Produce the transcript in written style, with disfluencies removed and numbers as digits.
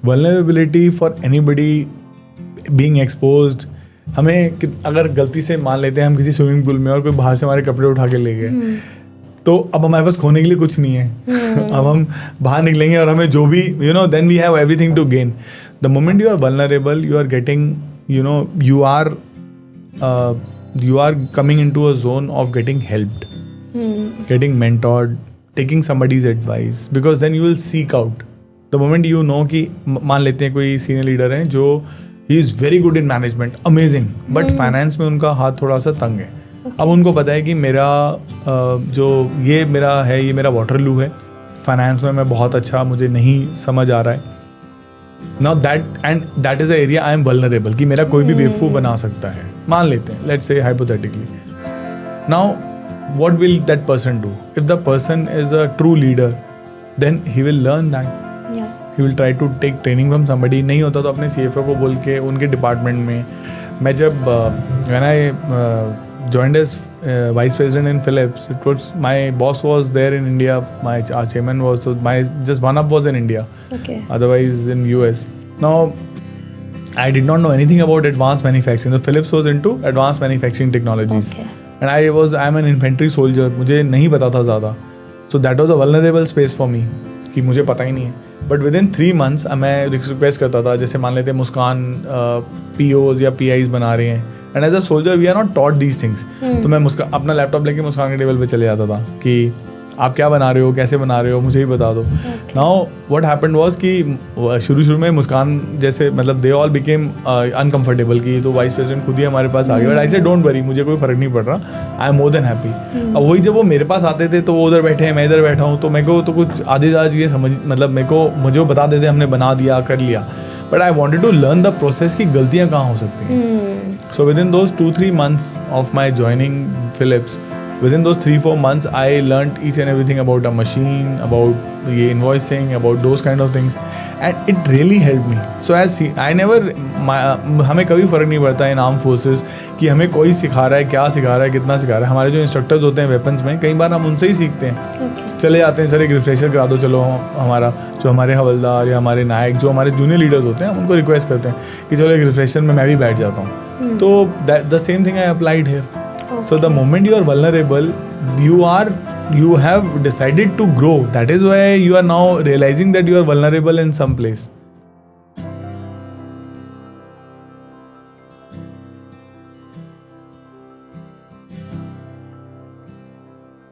vulnerability for anybody being exposed. हमें अगर गलती से मान लेते हैं हम किसी स्विमिंग पूल में और कोई बाहर से हमारे कपड़े उठा के ले गए, तो अब हमारे पास खोने के लिए कुछ नहीं है. अब हम बाहर निकलेंगे और हमें जो भी then we have everything to gain. The moment you are vulnerable, you are getting, you are coming into a zone of getting helped, getting mentored, taking somebody's advice, because then you will seek out. The moment you know कि मान लेते हैं कोई senior leader हैं जो he is very good in management, amazing, but finance में उनका हाथ थोड़ा सा तंग है. अब उनको पता है कि मेरा जो ये मेरा वाटरलू है, फाइनेंस में मैं बहुत अच्छा, मुझे नहीं समझ आ रहा है. Now that is a area I am vulnerable कि मेरा कोई भी बेवकूफ़ बना सकता है, मान लेते हैं, let's say hypothetically. Now what will that person do? If the person is a true leader, then he will learn that. Yeah. He will try to take training from somebody. नहीं होता तो अपने CFO को बोल के उनके department में. मैं जब when I joined as vice president in Philips, it was my boss was there in India. My chairman was, so my just one up was in India. Okay. Otherwise in US. Now I did not know anything about advanced manufacturing. So Philips was into advanced manufacturing technologies. Okay. And I am an infantry soldier. मुझे नहीं पता था ज़्यादा. So that was a vulnerable space for me कि मुझे पता ही नहीं है. But within 3 months मैं रिक्वेस्ट करता था, जैसे मान लेते हैं मुस्कान POs या PIs बना रहे हैं. And as a soldier we are not taught these things. तो मैं अपना लैपटॉप लेके मुस्कान के टेबल पे चले जाता था कि आप क्या बना रहे हो, कैसे बना रहे हो, मुझे ही बता दो. नाउ व्हाट हैपेंड वाज कि शुरू में मुस्कान जैसे मतलब दे ऑल बिकेम अनकंफर्टेबल कि तो वाइस प्रेसिडेंट खुद ही हमारे पास आ गए. But I said don't worry, मुझे कोई फर्क नहीं पड़ रहा, I am more than happy. अब वही जब वो मेरे पास आते थे तो वो उधर बैठे हैं, मैं इधर बैठा हूँ, तो मेरे को तो कुछ आधे ये समझ मतलब मुझे वो बता देते हमने बना दिया, कर लिया. But I wanted to learn the process की गलतियाँ कहाँ हो सकती हैं. So within those 2-3 months of my joining Philips, within those 3-4 months I learned each and everything about a machine, about the invoicing, about those kind of things, and it really helped me. So I never हमें कभी फ़र्क नहीं पड़ता इन arm forces कि हमें कोई सिखा रहा है, क्या सिखा रहा है, कितना सिखा रहा है. हमारे जो इंस्ट्रक्टर्स होते हैं वेपन्स में, कई बार हम उनसे ही सीखते हैं. चले जाते हैं, सर एक रिफ्रेशर करा दो, चलो हमारे हवलदार या हमारे नायक जो हमारे जूनियर लीडर्स होते हैं, हम उनको रिक्वेस्ट करते हैं कि चलो एक रिफ्रेशर में मैं भी बैठ जाता हूँ. तो the same thing I applied here. So the moment you are vulnerable, you have decided to grow. That is why you are now realizing that you are vulnerable in some place.